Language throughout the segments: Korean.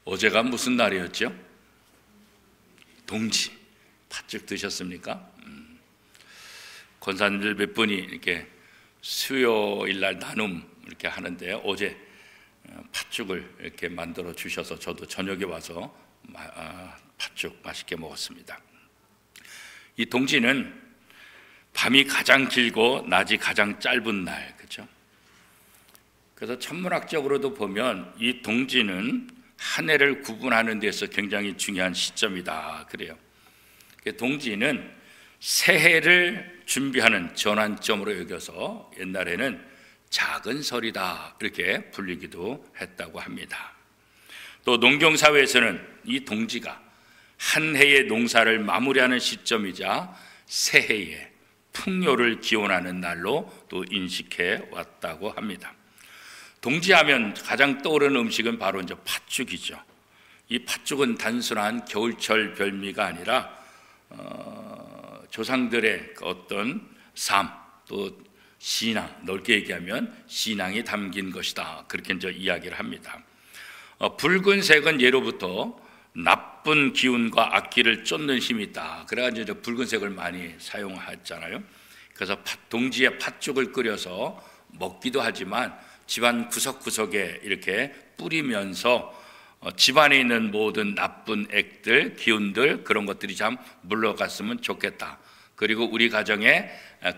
어제가 무슨 날이었죠? 동지. 팥죽 드셨습니까? 권사님들 몇 분이 이렇게 수요일 날 나눔 이렇게 하는데 어제 팥죽을 이렇게 만들어 주셔서 저도 저녁에 와서 팥죽 맛있게 먹었습니다. 이 동지는 밤이 가장 길고 낮이 가장 짧은 날, 그렇죠? 그래서 천문학적으로도 보면 이 동지는 한 해를 구분하는 데서 굉장히 중요한 시점이다 그래요. 동지는 새해를 준비하는 전환점으로 여겨서 옛날에는 작은 설이다 이렇게 불리기도 했다고 합니다. 또 농경사회에서는 이 동지가 한 해의 농사를 마무리하는 시점이자 새해의 풍요를 기원하는 날로 또 인식해 왔다고 합니다. 동지하면 가장 떠오르는 음식은 바로 이제 팥죽이죠. 이 팥죽은 단순한 겨울철 별미가 아니라 조상들의 어떤 삶, 또 신앙, 넓게 얘기하면 신앙이 담긴 것이다. 그렇게 이제 이야기를 합니다. 붉은색은 예로부터 나쁜 기운과 악기를 쫓는 힘이 있다. 그래가지고 이제 붉은색을 많이 사용했잖아요. 그래서 동지에 팥죽을 끓여서 먹기도 하지만 집안 구석구석에 이렇게 뿌리면서 집안에 있는 모든 나쁜 액들, 기운들 그런 것들이 참 물러갔으면 좋겠다. 그리고 우리 가정의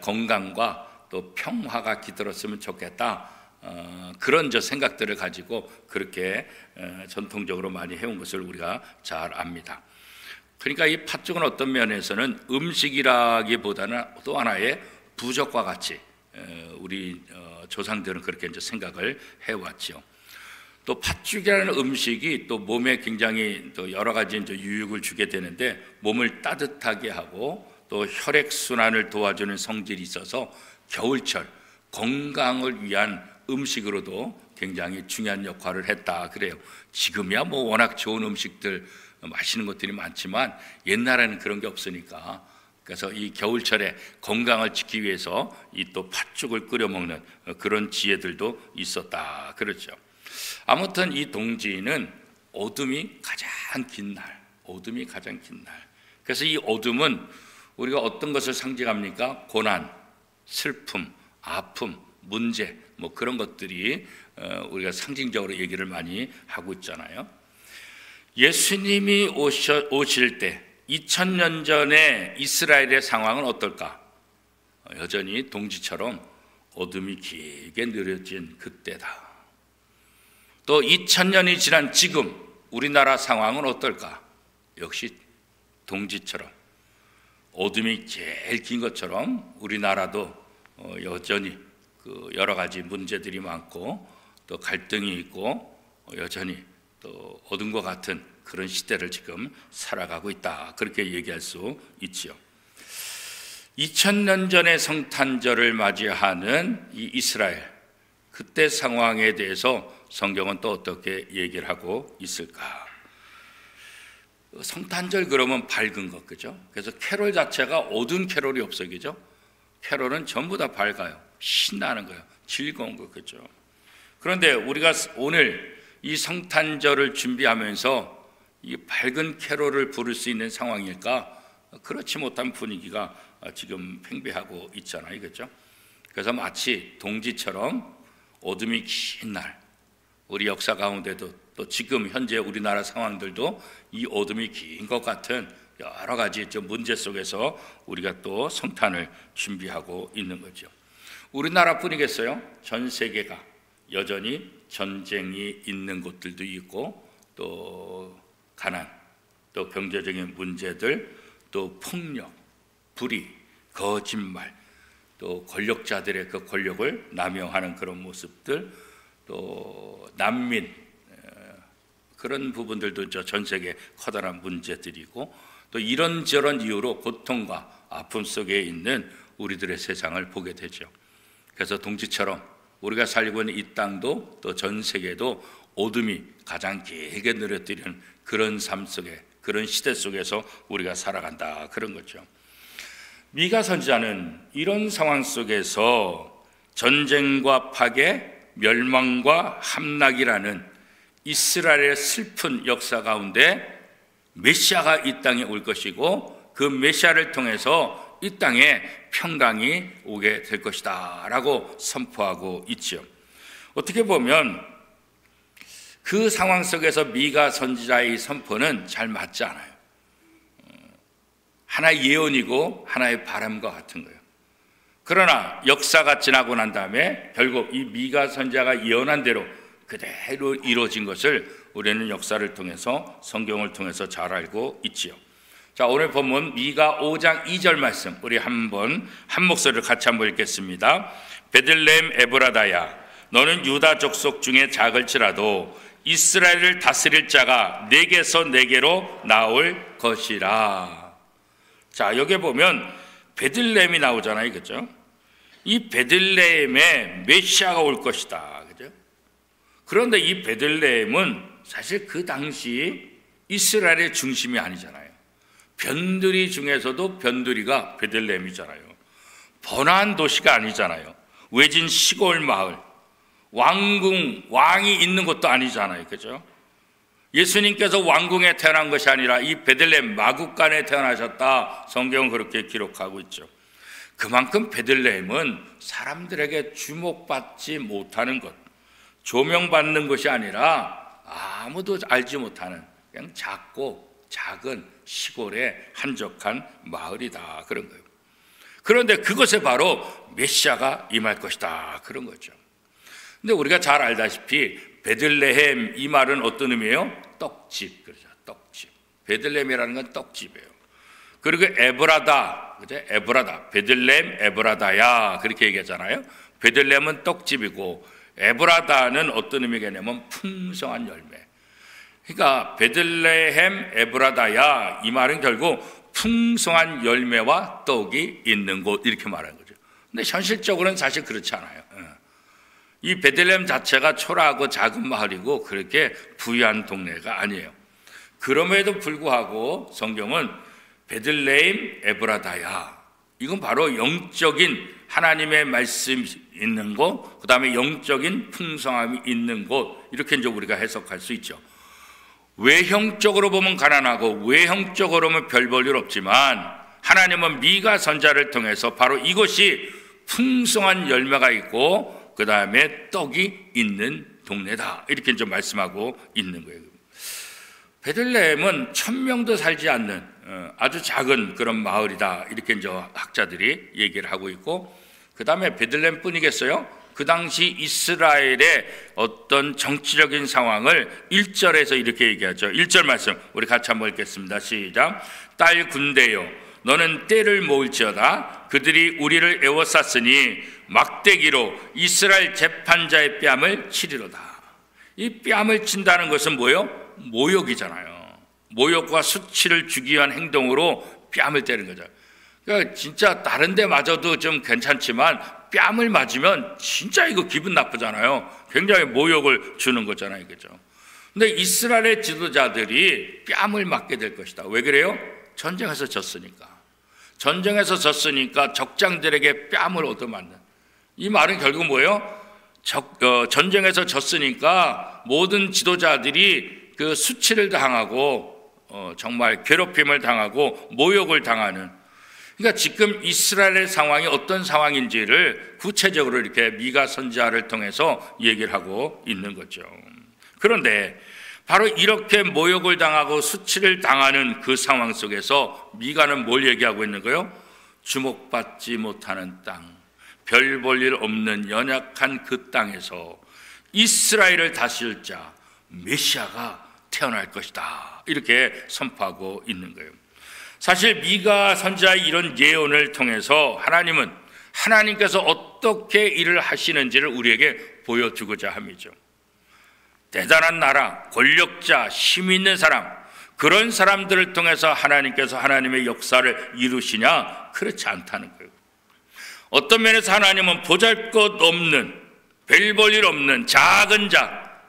건강과 또 평화가 깃들었으면 좋겠다. 그런 생각들을 가지고 그렇게 전통적으로 많이 해온 것을 우리가 잘 압니다. 그러니까 이 팥죽은 어떤 면에서는 음식이라기보다는 또 하나의 부적과 같이 우리 조상들은 그렇게 이제 생각을 해왔죠. 또 팥죽이라는 음식이 또 몸에 굉장히 또 여러 가지 이제 유익을 주게 되는데 몸을 따뜻하게 하고 또 혈액 순환을 도와주는 성질이 있어서 겨울철 건강을 위한 음식으로도 굉장히 중요한 역할을 했다 그래요. 지금이야 뭐 워낙 좋은 음식들 맛있는 것들이 많지만 옛날에는 그런 게 없으니까 그래서 이 겨울철에 건강을 지키기 위해서 이 또 팥죽을 끓여 먹는 그런 지혜들도 있었다 그렇죠. 아무튼 이 동지는 어둠이 가장 긴 날, 어둠이 가장 긴 날. 그래서 이 어둠은 우리가 어떤 것을 상징합니까? 고난, 슬픔, 아픔, 문제 뭐 그런 것들이 우리가 상징적으로 얘기를 많이 하고 있잖아요. 예수님이 오실 때 2000년 전에 이스라엘의 상황은 어떨까? 여전히 동지처럼 어둠이 길게 느려진 그때다. 또 2000년이 지난 지금 우리나라 상황은 어떨까? 역시 동지처럼 어둠이 제일 긴 것처럼 우리나라도 여전히 그 여러 가지 문제들이 많고 또 갈등이 있고 여전히 또 어둠과 같은 그런 시대를 지금 살아가고 있다. 그렇게 얘기할 수 있지요. 2000년 전의 성탄절을 맞이하는 이 이스라엘 그때 상황에 대해서 성경은 또 어떻게 얘기를 하고 있을까? 성탄절 그러면 밝은 것, 그죠? 그래서 캐롤 자체가 어두운 캐롤이 없어요, 그죠? 캐롤은 전부 다 밝아요. 신나는 거예요. 즐거운 거, 그죠? 그런데 우리가 오늘 이 성탄절을 준비하면서 이 밝은 캐롤을 부를 수 있는 상황일까? 그렇지 못한 분위기가 지금 팽배하고 있잖아요, 그죠? 그래서 마치 동지처럼 어둠이 긴 날, 우리 역사 가운데도 또 지금 현재 우리나라 상황들도 이 어둠이 긴 것 같은 여러 가지 문제 속에서 우리가 또 성탄을 준비하고 있는 거죠. 우리나라뿐이겠어요? 전 세계가 여전히 전쟁이 있는 곳들도 있고 또 가난, 또 경제적인 문제들, 또 폭력, 불의, 거짓말, 또 권력자들의 그 권력을 남용하는 그런 모습들, 또 난민 그런 부분들도 전 세계 커다란 문제들이고 또 이런저런 이유로 고통과 아픔 속에 있는 우리들의 세상을 보게 되죠. 그래서 동지처럼 우리가 살고 있는 이 땅도 또 전 세계도 어둠이 가장 길게 늘어뜨리는 그런 삶 속에 그런 시대 속에서 우리가 살아간다 그런 거죠. 미가 선지자는 이런 상황 속에서 전쟁과 파괴, 멸망과 함락이라는 이스라엘의 슬픈 역사 가운데 메시아가 이 땅에 올 것이고 그 메시아를 통해서 이 땅에 평강이 오게 될 것이다 라고 선포하고 있죠. 어떻게 보면 그 상황 속에서 미가 선지자의 선포는 잘 맞지 않아요. 하나의 예언이고 하나의 바람과 같은 거예요. 그러나 역사가 지나고 난 다음에 결국 이 미가 선지자가 예언한 대로 그대로 이루어진 것을 우리는 역사를 통해서 성경을 통해서 잘 알고 있지요. 자, 오늘 본문 미가 5장 2절 말씀 우리 한번 한 목소리를 같이 한번 읽겠습니다. 베들레헴 에브라다야, 너는 유다 족속 중에 작을지라도 이스라엘을 다스릴 자가 내게서 내게로 나올 것이라. 자, 여기 보면 베들레헴이 나오잖아요, 그죠? 이 베들레헴에 메시아가 올 것이다, 그죠? 그런데 이 베들레헴은 사실 그 당시 이스라엘의 중심이 아니잖아요. 변두리 중에서도 변두리가 베들레헴이잖아요. 번화한 도시가 아니잖아요. 외진 시골 마을, 왕이 있는 곳도 아니잖아요, 그죠? 예수님께서 왕궁에 태어난 것이 아니라 이 베들레헴 마구간에 태어나셨다, 성경은 그렇게 기록하고 있죠. 그만큼 베들레헴은 사람들에게 주목받지 못하는 것, 조명받는 것이 아니라 아무도 알지 못하는 그냥 작고 작은 시골의 한적한 마을이다, 그런 거예요. 그런데 그것에 바로 메시아가 임할 것이다, 그런 거죠. 근데 우리가 잘 알다시피 베들레헴 이 말은 어떤 의미예요? 떡집, 그렇죠. 떡집. 베들레헴이라는 건 떡집이에요. 그리고 에브라다, 그죠? 에브라다, 베들레헴 에브라다야, 그렇게 얘기하잖아요. 베들레헴은 떡집이고 에브라다는 어떤 의미겠냐면 풍성한 열매. 그러니까 베들레헴 에브라다야, 이 말은 결국 풍성한 열매와 떡이 있는 곳, 이렇게 말하는 거죠. 근데 현실적으로는 사실 그렇지 않아요. 이 베들레헴 자체가 초라하고 작은 마을이고 그렇게 부유한 동네가 아니에요. 그럼에도 불구하고 성경은 베들레헴 에브라다야, 이건 바로 영적인 하나님의 말씀이 있는 곳, 그 다음에 영적인 풍성함이 있는 곳, 이렇게 이제 우리가 해석할 수 있죠. 외형적으로 보면 가난하고 외형적으로 보면 별 볼 일 없지만 하나님은 미가 선자를 통해서 바로 이곳이 풍성한 열매가 있고 그 다음에 떡이 있는 동네다, 이렇게 이제 말씀하고 있는 거예요. 베들레헴은 1000명도 살지 않는 아주 작은 그런 마을이다, 이렇게 이제 학자들이 얘기를 하고 있고, 그 다음에 베들레헴 뿐이겠어요? 그 당시 이스라엘의 어떤 정치적인 상황을 1절에서 이렇게 얘기하죠. 1절 말씀 우리 같이 한번 읽겠습니다. 시작. 딸 군대여, 너는 떼를 모을지어다. 그들이 우리를 에워쌌으니 막대기로 이스라엘 재판자의 뺨을 치리로다. 이 뺨을 친다는 것은 뭐예요? 모욕이잖아요. 모욕과 수치를 주기 위한 행동으로 뺨을 때리는 거죠. 그러니까 진짜 다른 데 맞아도 좀 괜찮지만 뺨을 맞으면 진짜 이거 기분 나쁘잖아요. 굉장히 모욕을 주는 거잖아요, 그죠? 근데 이스라엘의 지도자들이 뺨을 맞게 될 것이다. 왜 그래요? 전쟁에서 졌으니까. 전쟁에서 졌으니까 적장들에게 뺨을 얻어맞는. 이 말은 결국 뭐예요? 전쟁에서 졌으니까 모든 지도자들이 그 수치를 당하고 정말 괴롭힘을 당하고 모욕을 당하는. 그러니까 지금 이스라엘의 상황이 어떤 상황인지를 구체적으로 이렇게 미가 선지자를 통해서 얘기를 하고 있는 거죠. 그런데 바로 이렇게 모욕을 당하고 수치를 당하는 그 상황 속에서 미가는 뭘 얘기하고 있는 거예요? 주목받지 못하는 땅, 별 볼 일 없는 연약한 그 땅에서 이스라엘을 다스릴 자 메시아가 태어날 것이다, 이렇게 선포하고 있는 거예요. 사실 미가 선지자의 이런 예언을 통해서 하나님은 하나님께서 어떻게 일을 하시는지를 우리에게 보여주고자 함이죠. 대단한 나라, 권력자, 힘 있는 사람, 그런 사람들을 통해서 하나님께서 하나님의 역사를 이루시냐? 그렇지 않다는 거예요. 어떤 면에서 하나님은 보잘것없는, 별 볼 일 없는 작은 자,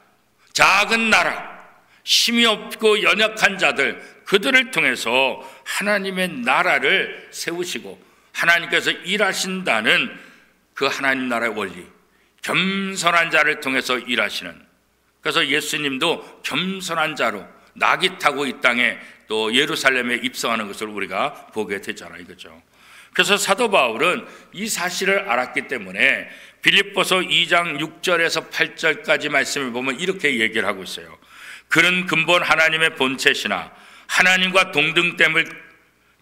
작은 나라, 힘이 없고 연약한 자들, 그들을 통해서 하나님의 나라를 세우시고 하나님께서 일하신다는 그 하나님 나라의 원리, 겸손한 자를 통해서 일하시는, 그래서 예수님도 겸손한 자로 낙이 타고 이 땅에 또 예루살렘에 입성하는 것을 우리가 보게 되잖아요. 그렇죠? 그래서 사도 바울은 이 사실을 알았기 때문에 빌립보서 2장 6절에서 8절까지 말씀을 보면 이렇게 얘기를 하고 있어요. 그는 근본 하나님의 본체시나 하나님과 동등됨을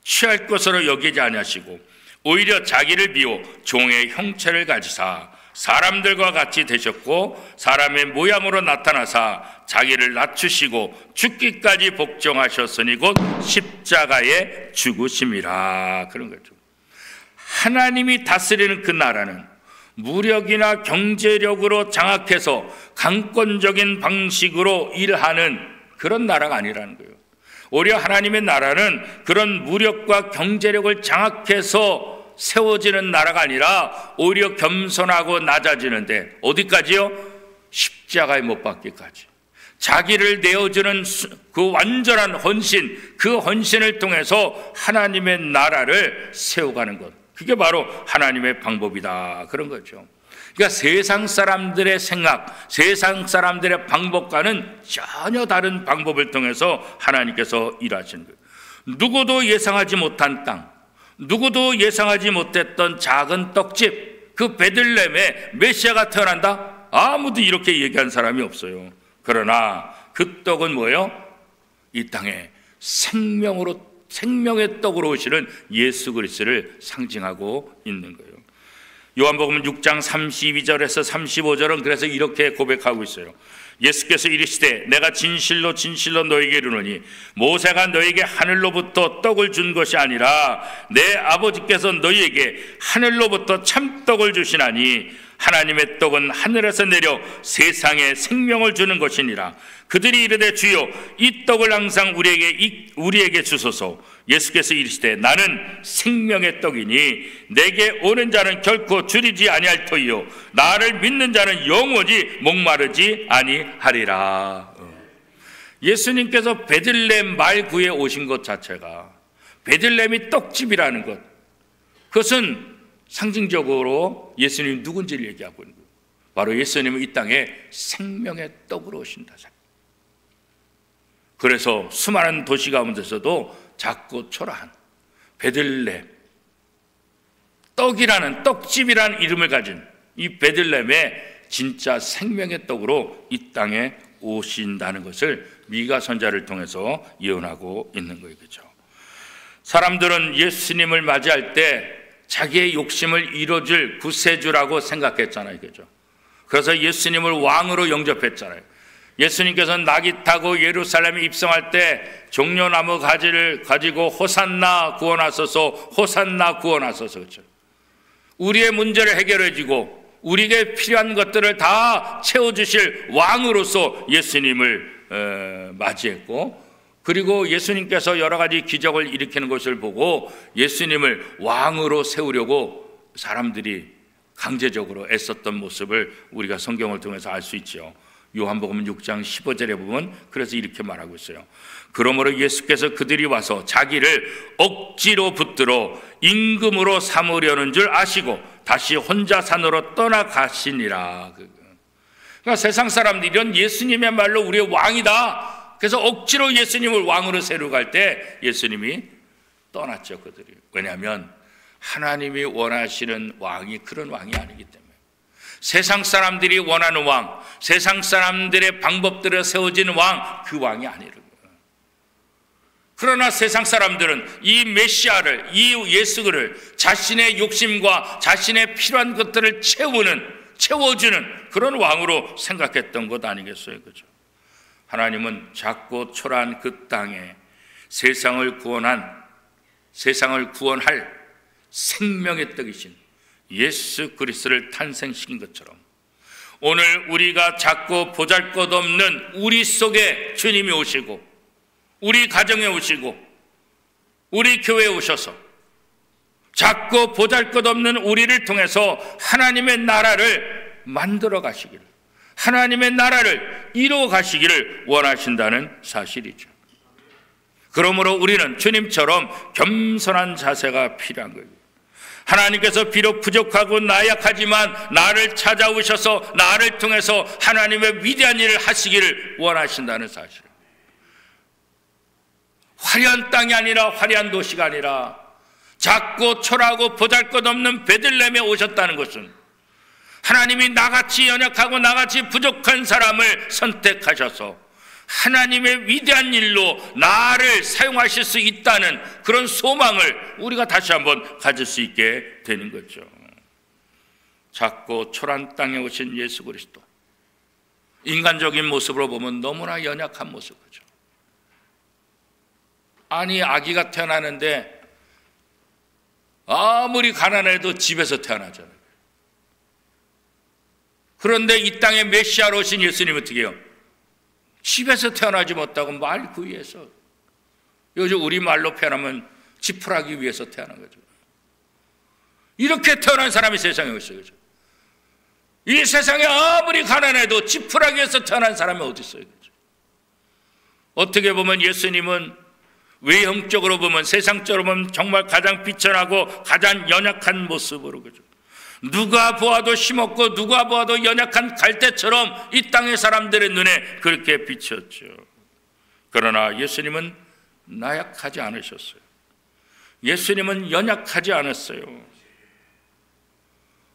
취할 것으로 여기지 아니하시고 오히려 자기를 비워 종의 형체를 가지사 사람들과 같이 되셨고 사람의 모양으로 나타나사 자기를 낮추시고 죽기까지 복종하셨으니 곧 십자가에 죽으심이라. 그런 거죠. 하나님이 다스리는 그 나라는 무력이나 경제력으로 장악해서 강권적인 방식으로 일하는 그런 나라가 아니라는 거예요. 오히려 하나님의 나라는 그런 무력과 경제력을 장악해서 세워지는 나라가 아니라 오히려 겸손하고 낮아지는데 어디까지요? 십자가에 못 박기까지. 자기를 내어주는 그 완전한 헌신, 그 헌신을 통해서 하나님의 나라를 세워가는 것. 그게 바로 하나님의 방법이다. 그런 거죠. 그러니까 세상 사람들의 생각, 세상 사람들의 방법과는 전혀 다른 방법을 통해서 하나님께서 일하시는 거예요. 누구도 예상하지 못한 땅, 누구도 예상하지 못했던 작은 떡집, 그 베들레헴에 메시아가 태어난다? 아무도 이렇게 얘기한 사람이 없어요. 그러나 그 떡은 뭐예요? 이 땅에 생명의 떡으로 오시는 예수 그리스도를 상징하고 있는 거예요. 요한복음 6장 32절에서 35절은 그래서 이렇게 고백하고 있어요. 예수께서 이르시되 내가 진실로 진실로 너에게 이르노니 모세가 너에게 하늘로부터 떡을 준 것이 아니라 내 아버지께서 너희에게 하늘로부터 참떡을 주시나니 하나님의 떡은 하늘에서 내려 세상에 생명을 주는 것이니라. 그들이 이르되 주여 이 떡을 항상 우리에게 주소서. 예수께서 이르시되 나는 생명의 떡이니 내게 오는 자는 결코 줄이지 아니할 터이요 나를 믿는 자는 영원히 목마르지 아니하리라. 예수님께서 베들레헴 말구에 오신 것 자체가 베들레헴이 떡집이라는 것, 그것은 상징적으로 예수님이 누군지를 얘기하고 있는 거예요. 바로 예수님은 이 땅에 생명의 떡으로 오신다. 그래서 수많은 도시 가운데서도 작고 초라한 베들레헴, 떡이라는, 떡집이라는 이름을 가진 이 베들레헴에 진짜 생명의 떡으로 이 땅에 오신다는 것을 미가 선자를 통해서 예언하고 있는 거예요. 그렇죠? 사람들은 예수님을 맞이할 때 자기의 욕심을 이뤄줄 구세주라고 생각했잖아요. 그죠? 그래서 예수님을 왕으로 영접했잖아요. 예수님께서는 낙이 타고 예루살렘에 입성할 때 종려나무 가지를 가지고 호산나 구원하소서, 호산나 구원하소서. 그렇죠? 우리의 문제를 해결해 주고 우리에게 필요한 것들을 다 채워주실 왕으로서 예수님을 맞이했고, 그리고 예수님께서 여러 가지 기적을 일으키는 것을 보고 예수님을 왕으로 세우려고 사람들이 강제적으로 애썼던 모습을 우리가 성경을 통해서 알 수 있죠. 요한복음 6장 15절에 보면 그래서 이렇게 말하고 있어요. 그러므로 예수께서 그들이 와서 자기를 억지로 붙들어 임금으로 삼으려는 줄 아시고 다시 혼자 산으로 떠나가시니라. 그러니까 세상 사람들이 이런 예수님이야말로 우리의 왕이다, 그래서 억지로 예수님을 왕으로 세우려고 할 때 예수님이 떠났죠. 그들이. 왜냐하면 하나님이 원하시는 왕이 그런 왕이 아니기 때문에. 세상 사람들이 원하는 왕, 세상 사람들의 방법대로 세워지는 왕, 그 왕이 아니라고요. 그러나 세상 사람들은 이 메시아를, 이 예수를 자신의 욕심과 자신의 필요한 것들을 채워주는 그런 왕으로 생각했던 것 아니겠어요? 그죠? 하나님은 작고 초라한 그 땅에 세상을 구원할 생명의 떡이신 예수 그리스도를 탄생시킨 것처럼 오늘 우리가 작고 보잘것없는 우리 속에 주님이 오시고 우리 가정에 오시고 우리 교회에 오셔서 작고 보잘것없는 우리를 통해서 하나님의 나라를 만들어 가시기를, 하나님의 나라를 이루어 가시기를 원하신다는 사실이죠. 그러므로 우리는 주님처럼 겸손한 자세가 필요한 거예요. 하나님께서 비록 부족하고 나약하지만 나를 찾아오셔서 나를 통해서 하나님의 위대한 일을 하시기를 원하신다는 사실. 화려한 땅이 아니라, 화려한 도시가 아니라 작고 초라하고 보잘것없는 베들레헴에 오셨다는 것은 하나님이 나같이 연약하고 나같이 부족한 사람을 선택하셔서 하나님의 위대한 일로 나를 사용하실 수 있다는 그런 소망을 우리가 다시 한번 가질 수 있게 되는 거죠. 작고 초라한 땅에 오신 예수 그리스도, 인간적인 모습으로 보면 너무나 연약한 모습이죠. 아니, 아기가 태어나는데 아무리 가난해도 집에서 태어나잖아요. 그런데 이 땅에 메시아로 오신 예수님은 어떻게 해요? 집에서 태어나지 못하고 말 구위에서, 요즘 우리말로 표현하면 지푸라기 위해서 태어난 거죠. 이렇게 태어난 사람이 세상에 있어요. 그죠? 이 세상에 아무리 가난해도 지푸라기에서 태어난 사람이 어디 있어요? 그죠? 어떻게 보면 예수님은 외형적으로 보면, 세상적으로 보면 정말 가장 비천하고 가장 연약한 모습으로, 그죠? 누가 보아도 힘없고 누가 보아도 연약한 갈대처럼 이 땅의 사람들의 눈에 그렇게 비쳤죠. 그러나 예수님은 나약하지 않으셨어요. 예수님은 연약하지 않았어요.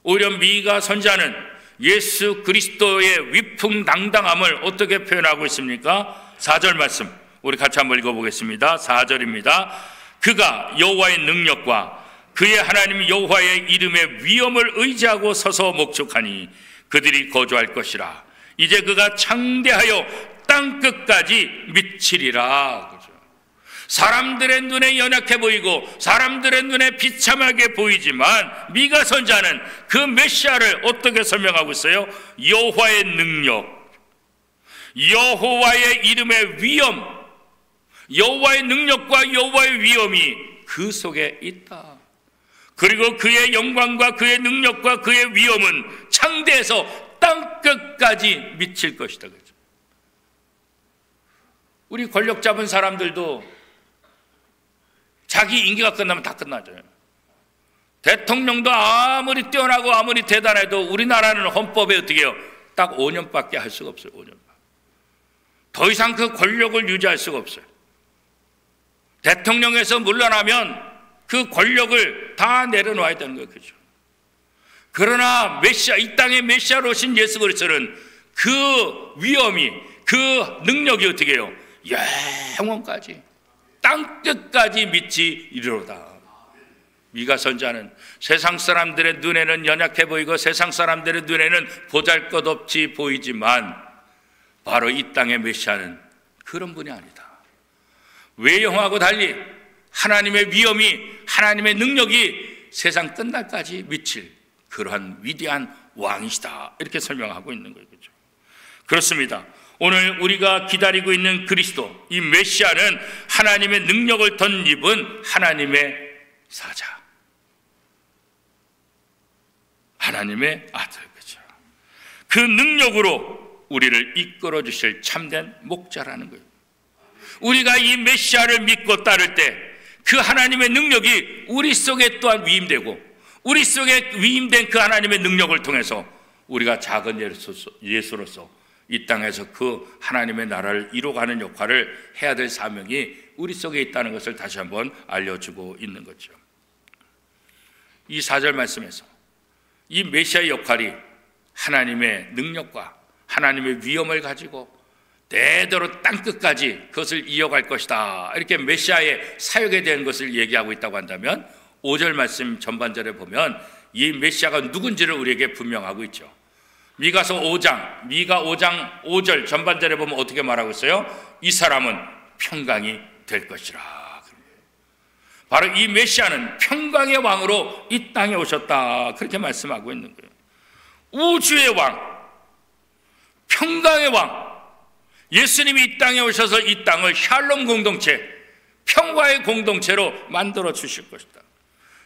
오히려 미가 선지자는 예수 그리스도의 위풍당당함을 어떻게 표현하고 있습니까? 4절 말씀 우리 같이 한번 읽어보겠습니다. 4절입니다. 그가 여호와의 능력과 그의 하나님 여호와의 이름의 위엄을 의지하고 서서 목축하니 그들이 거주할 것이라. 이제 그가 창대하여 땅끝까지 미치리라. 그죠? 사람들의 눈에 연약해 보이고 사람들의 눈에 비참하게 보이지만 미가 선지자는 그 메시아를 어떻게 설명하고 있어요? 여호와의 능력, 여호와의 이름의 위엄, 여호와의 능력과 여호와의 위엄이 그 속에 있다. 그리고 그의 영광과 그의 능력과 그의 위엄은 창대해서 땅끝까지 미칠 것이다. 그렇죠? 우리 권력 잡은 사람들도 자기 임기가 끝나면 다 끝나죠. 대통령도 아무리 뛰어나고 아무리 대단해도 우리나라는 헌법에 어떻게 해요? 딱 5년밖에 할 수가 없어요. 5년. 더 이상 그 권력을 유지할 수가 없어요. 대통령에서 물러나면 그 권력을 다 내려놓아야 되는 거예요. 그죠? 그러나 메시아, 이 땅에 메시아로 오신 예수 그리스도는 그 위엄이, 그 능력이 어떻게 해요? 영원까지, 땅끝까지 미치 이르로다. 미가 선지자는 세상 사람들의 눈에는 연약해 보이고 세상 사람들의 눈에는 보잘것없이 보이지만 바로 이 땅의 메시아는 그런 분이 아니다. 외형하고 달리 하나님의 위엄이, 하나님의 능력이 세상 끝날까지 미칠 그러한 위대한 왕이시다. 이렇게 설명하고 있는 거예요. 그렇죠? 그렇습니다. 오늘 우리가 기다리고 있는 그리스도, 이 메시아는 하나님의 능력을 덧입은 하나님의 사자, 하나님의 아들. 그렇죠? 그 능력으로 우리를 이끌어 주실 참된 목자라는 거예요. 우리가 이 메시아를 믿고 따를 때 그 하나님의 능력이 우리 속에 또한 위임되고 우리 속에 위임된 그 하나님의 능력을 통해서 우리가 작은 예수로서 이 땅에서 그 하나님의 나라를 이루어가는 역할을 해야 될 사명이 우리 속에 있다는 것을 다시 한번 알려주고 있는 거죠. 이 4절 말씀에서 이 메시아의 역할이 하나님의 능력과 하나님의 위엄을 가지고 대대로 땅끝까지 그것을 이어갈 것이다. 이렇게 메시아의 사역에 대한 것을 얘기하고 있다고 한다면 5절 말씀 전반절에 보면 이 메시아가 누군지를 우리에게 분명하고 있죠. 미가 5장 5절 전반절에 보면 어떻게 말하고 있어요? 이 사람은 평강이 될 것이라. 바로 이 메시아는 평강의 왕으로 이 땅에 오셨다. 그렇게 말씀하고 있는 거예요. 우주의 왕, 평강의 왕, 예수님이 이 땅에 오셔서 이 땅을 샬롬 공동체, 평화의 공동체로 만들어 주실 것이다.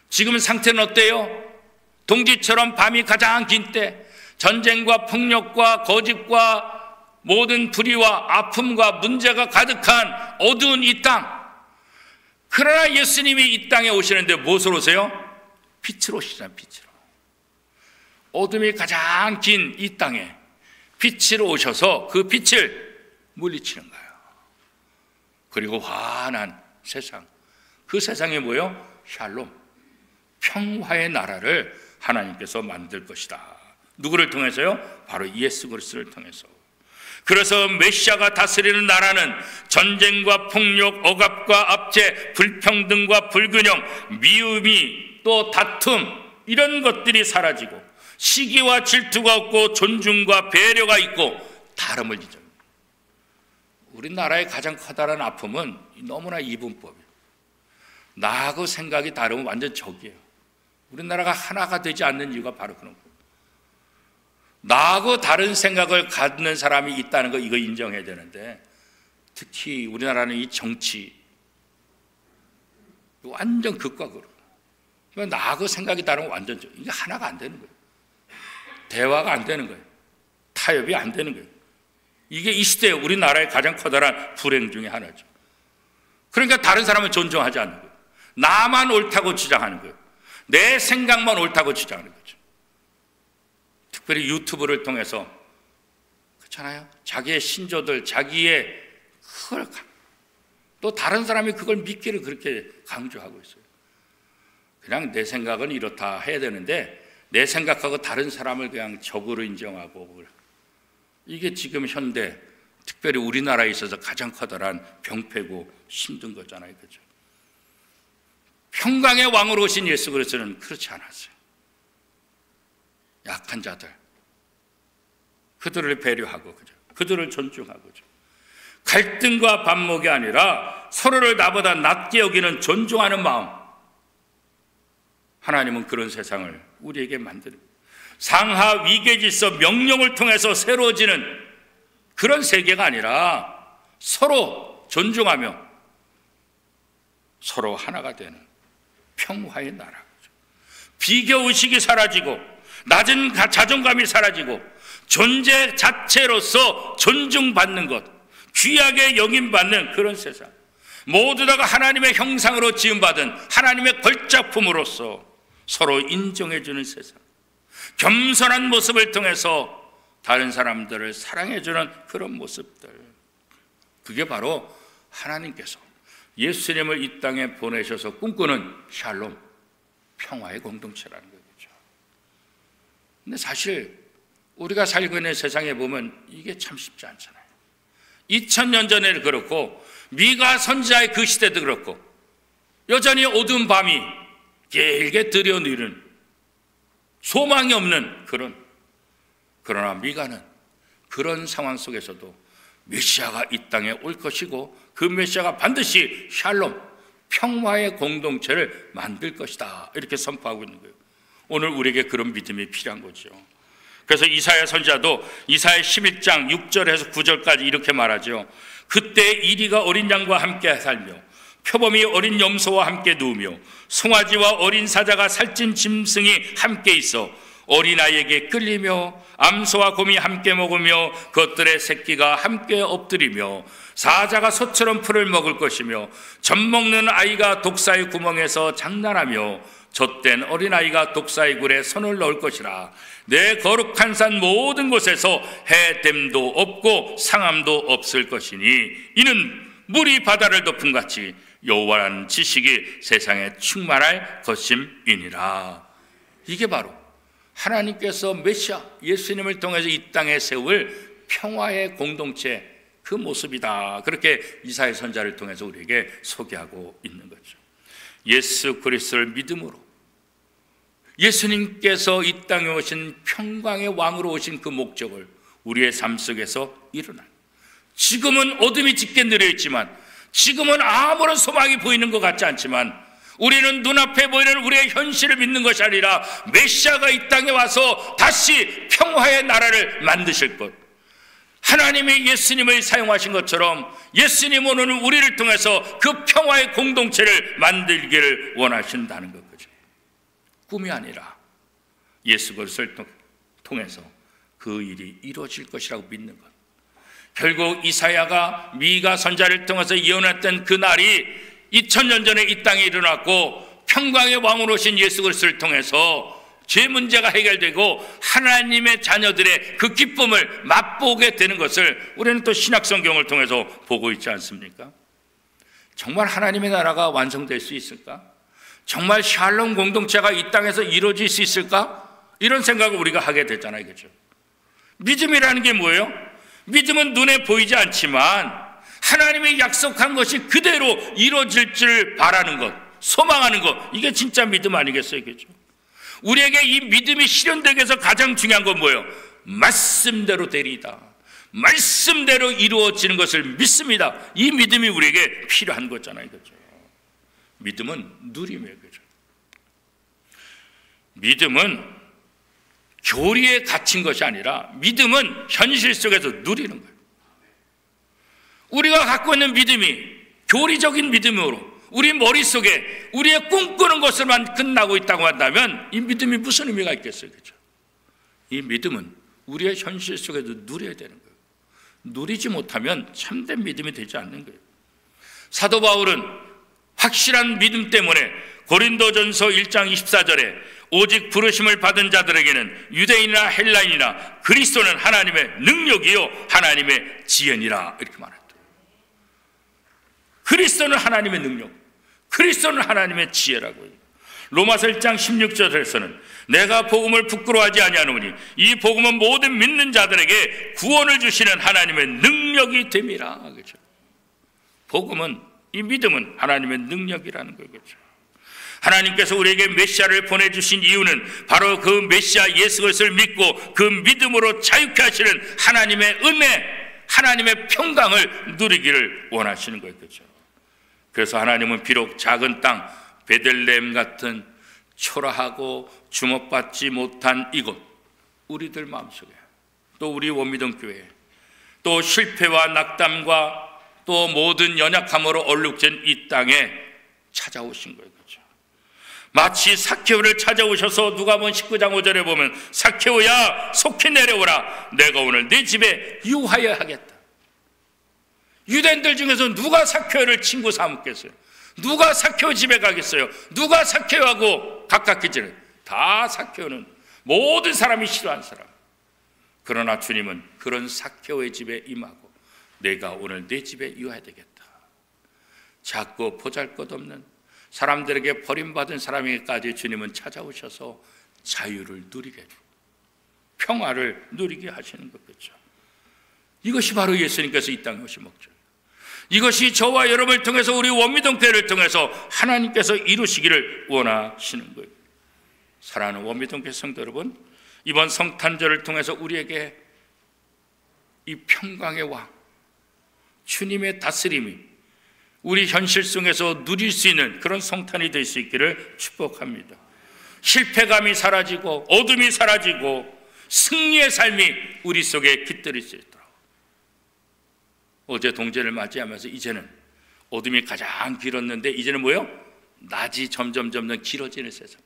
지금 상태는 어때요? 동지처럼 밤이 가장 긴 때, 전쟁과 폭력과 거짓과 모든 불의와 아픔과 문제가 가득한 어두운 이 땅. 그러나 예수님이 이 땅에 오시는데 무엇으로 오세요? 빛으로 오시잖아요. 빛으로. 어둠이 가장 긴 이 땅에 빛으로 오셔서 그 빛을 물리치는 거예요. 그리고 환한 세상, 그 세상에 뭐예요? 샬롬, 평화의 나라를 하나님께서 만들 것이다. 누구를 통해서요? 바로 예수 그리스도를 통해서. 그래서 메시아가 다스리는 나라는 전쟁과 폭력, 억압과 압제, 불평등과 불균형, 미움이 또 다툼, 이런 것들이 사라지고 시기와 질투가 없고 존중과 배려가 있고 다름을 지죠. 우리나라의 가장 커다란 아픔은 너무나 이분법이에요. 나하고 생각이 다르면 완전 적이에요. 우리나라가 하나가 되지 않는 이유가 바로 그런 거예요. 나하고 다른 생각을 갖는 사람이 있다는 거, 이거 인정해야 되는데, 특히 우리나라는 이 정치 완전 극과 극. 나하고 생각이 다르면 완전 이게 하나가 안 되는 거예요. 대화가 안 되는 거예요. 타협이 안 되는 거예요. 이게 이 시대에 우리나라의 가장 커다란 불행 중에 하나죠. 그러니까 다른 사람을 존중하지 않는 거예요. 나만 옳다고 주장하는 거예요. 내 생각만 옳다고 주장하는 거죠. 특별히 유튜브를 통해서, 그렇잖아요. 자기의 신조들, 자기의 그걸, 또 다른 사람이 그걸 믿기를 그렇게 강조하고 있어요. 그냥 내 생각은 이렇다 해야 되는데 내 생각하고 다른 사람을 그냥 적으로 인정하고, 이게 지금 현대, 특별히 우리나라에 있어서 가장 커다란 병폐고 힘든 거잖아요. 그렇죠? 평강의 왕으로 오신 예수 그리스도는 그렇지 않았어요. 약한 자들, 그들을 배려하고, 그죠? 그들을 존중하고, 그죠? 갈등과 반목이 아니라 서로를 나보다 낮게 여기는 존중하는 마음. 하나님은 그런 세상을 우리에게 만드는, 상하 위계 질서, 명령을 통해서 새로워지는 그런 세계가 아니라 서로 존중하며 서로 하나가 되는 평화의 나라. 비교의식이 사라지고 낮은 자존감이 사라지고 존재 자체로서 존중받는 것, 귀하게 여김받는 그런 세상. 모두 다가 하나님의 형상으로 지음받은 하나님의 걸작품으로서 서로 인정해주는 세상. 겸손한 모습을 통해서 다른 사람들을 사랑해주는 그런 모습들. 그게 바로 하나님께서 예수님을 이 땅에 보내셔서 꿈꾸는 샬롬, 평화의 공동체라는 거죠. 근데 사실 우리가 살고 있는 세상에 보면 이게 참 쉽지 않잖아요. 2000년 전에도 그렇고 미가 선지자의 그 시대도 그렇고 여전히 어두운 밤이 길게 들여누는 소망이 없는 그러나 미가는 그런 상황 속에서도 메시아가 이 땅에 올 것이고 그 메시아가 반드시 샬롬, 평화의 공동체를 만들 것이다, 이렇게 선포하고 있는 거예요. 오늘 우리에게 그런 믿음이 필요한 거죠. 그래서 이사야 선지자도 이사야 11장 6절에서 9절까지 이렇게 말하죠. 그때 이리가 어린 양과 함께 살며 표범이 어린 염소와 함께 누우며 송아지와 어린 사자가 살찐 짐승이 함께 있어 어린아이에게 끌리며 암소와 곰이 함께 먹으며 그것들의 새끼가 함께 엎드리며 사자가 소처럼 풀을 먹을 것이며 젖먹는 아이가 독사의 구멍에서 장난하며 젖된 어린아이가 독사의 굴에 손을 넣을 것이라. 내 거룩한 산 모든 곳에서 해됨도 없고 상함도 없을 것이니 이는 물이 바다를 덮은 같이 여호와라는 지식이 세상에 충만할 것임이니라. 이게 바로 하나님께서 메시아 예수님을 통해서 이 땅에 세울 평화의 공동체, 그 모습이다. 그렇게 이사야 선지자를 통해서 우리에게 소개하고 있는 거죠. 예수 그리스도를 믿음으로 예수님께서 이 땅에 오신 평강의 왕으로 오신 그 목적을 우리의 삶 속에서 일어난, 지금은 어둠이 짙게 내려있지만, 지금은 아무런 소망이 보이는 것 같지 않지만, 우리는 눈앞에 보이는 우리의 현실을 믿는 것이 아니라 메시아가 이 땅에 와서 다시 평화의 나라를 만드실 것, 하나님이 예수님을 사용하신 것처럼 예수님 오늘 우리를 통해서 그 평화의 공동체를 만들기를 원하신다는 것. 꿈이 아니라 예수 그리스도를 통해서 그 일이 이루어질 것이라고 믿는 것. 결국 이사야가 미가 선지자를 통해서 예언했던 그 날이 2000년 전에 이 땅에 일어났고 평강의 왕으로 오신 예수 그리스도를 통해서 죄 문제가 해결되고 하나님의 자녀들의 그 기쁨을 맛보게 되는 것을 우리는 또 신약 성경을 통해서 보고 있지 않습니까? 정말 하나님의 나라가 완성될 수 있을까? 정말 샬롬 공동체가 이 땅에서 이루어질 수 있을까? 이런 생각을 우리가 하게 되잖아요, 그렇죠? 믿음이라는 게 뭐예요? 믿음은 눈에 보이지 않지만 하나님이 약속한 것이 그대로 이루어질 줄 바라는 것, 소망하는 것, 이게 진짜 믿음 아니겠어요, 그렇죠? 우리에게 이 믿음이 실현되기 위해서 가장 중요한 건 뭐예요? 말씀대로 되리이다. 말씀대로 이루어지는 것을 믿습니다. 이 믿음이 우리에게 필요한 거잖아요, 그렇죠? 믿음은 누림이에요, 그렇죠? 믿음은 교리에 갇힌 것이 아니라 믿음은 현실 속에서 누리는 거예요. 우리가 갖고 있는 믿음이 교리적인 믿음으로 우리 머릿속에 우리의 꿈꾸는 것을만 끝나고 있다고 한다면 이 믿음이 무슨 의미가 있겠어요, 그렇죠? 이 믿음은 우리의 현실 속에도 누려야 되는 거예요. 누리지 못하면 참된 믿음이 되지 않는 거예요. 사도 바울은 확실한 믿음 때문에 고린도전서 1장 24절에 오직 부르심을 받은 자들에게는 유대인이나 헬라인이나 그리스도는 하나님의 능력이요 하나님의 지혜니라 이렇게 말했다. 그리스도는 하나님의 능력, 그리스도는 하나님의 지혜라고요. 로마서 1장 16절에서는 내가 복음을 부끄러워하지 아니하노니 이 복음은 모든 믿는 자들에게 구원을 주시는 하나님의 능력이 됨이라. 그렇죠? 복음은, 이 믿음은 하나님의 능력이라는 거겠죠. 하나님께서 우리에게 메시아를 보내주신 이유는 바로 그 메시아 예수 그리스도를 믿고 그 믿음으로 자유케 하시는 하나님의 은혜, 하나님의 평강을 누리기를 원하시는 거겠죠. 그래서 하나님은 비록 작은 땅 베들레헴 같은 초라하고 주목받지 못한 이곳, 우리들 마음속에, 또 우리 원미동 교회, 또 실패와 낙담과 또 모든 연약함으로 얼룩진 이 땅에 찾아오신 거예요. 그렇죠? 마치 삭개오를 찾아오셔서 누가복음 19장 5절에 보면 삭개오야 속히 내려오라 내가 오늘 네 집에 유하여 하겠다. 유대인들 중에서 누가 삭개오를 친구 삼겠어요? 누가 삭개오 집에 가겠어요? 누가 삭개오하고 가깝게 지내? 다 삭개오는 모든 사람이 싫어하는 사람. 그러나 주님은 그런 삭개오의 집에 임하고 내가 오늘 네 집에 유하야 되겠다. 작고 보잘것없는 사람들에게 버림받은 사람에게까지 주님은 찾아오셔서 자유를 누리게 해주고 평화를 누리게 하시는 거겠죠. 이것이 바로 예수님께서 이 땅에 오신 목적. 이것이 저와 여러분을 통해서 우리 원미동교회를 통해서 하나님께서 이루시기를 원하시는 거예요. 사랑하는 원미동교회 성도 여러분, 이번 성탄절을 통해서 우리에게 이 평강의 왕, 주님의 다스림이 우리 현실 속에서 누릴 수 있는 그런 성탄이 될 수 있기를 축복합니다. 실패감이 사라지고 어둠이 사라지고 승리의 삶이 우리 속에 깃들일 수 있도록. 어제 동제를 맞이하면서 이제는 어둠이 가장 길었는데 이제는 뭐예요? 낮이 점점 길어지는 세상.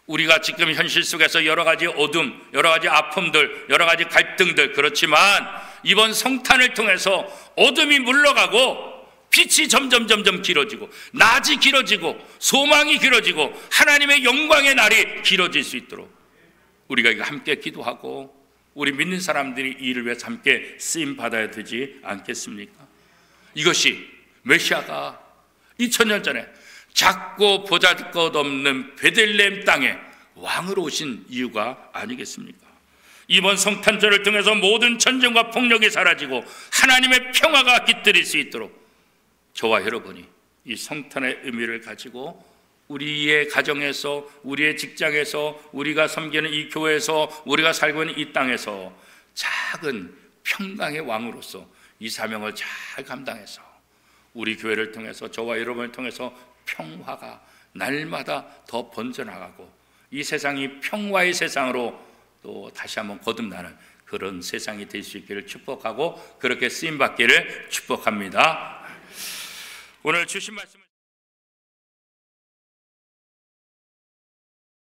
우리가 지금 현실 속에서 여러 가지 어둠, 여러 가지 아픔들, 여러 가지 갈등들, 그렇지만 이번 성탄을 통해서 어둠이 물러가고 빛이 점점 길어지고 낮이 길어지고 소망이 길어지고 하나님의 영광의 날이 길어질 수 있도록 우리가 함께 기도하고 우리 믿는 사람들이 이 일을 위해서 함께 쓰임 받아야 되지 않겠습니까? 이것이 메시아가 2000년 전에 작고 보잘것없는 베들레헴 땅에 왕으로 오신 이유가 아니겠습니까? 이번 성탄절을 통해서 모든 전쟁과 폭력이 사라지고 하나님의 평화가 깃들일 수 있도록 저와 여러분이 이 성탄의 의미를 가지고 우리의 가정에서, 우리의 직장에서, 우리가 섬기는 이 교회에서, 우리가 살고 있는 이 땅에서 작은 평강의 왕으로서 이 사명을 잘 감당해서 우리 교회를 통해서 저와 여러분을 통해서 평화가 날마다 더 번져나가고 이 세상이 평화의 세상으로 또 다시 한번 거듭나는 그런 세상이 될 수 있기를 축복하고 그렇게 쓰임받기를 축복합니다. 오늘 주신 말씀을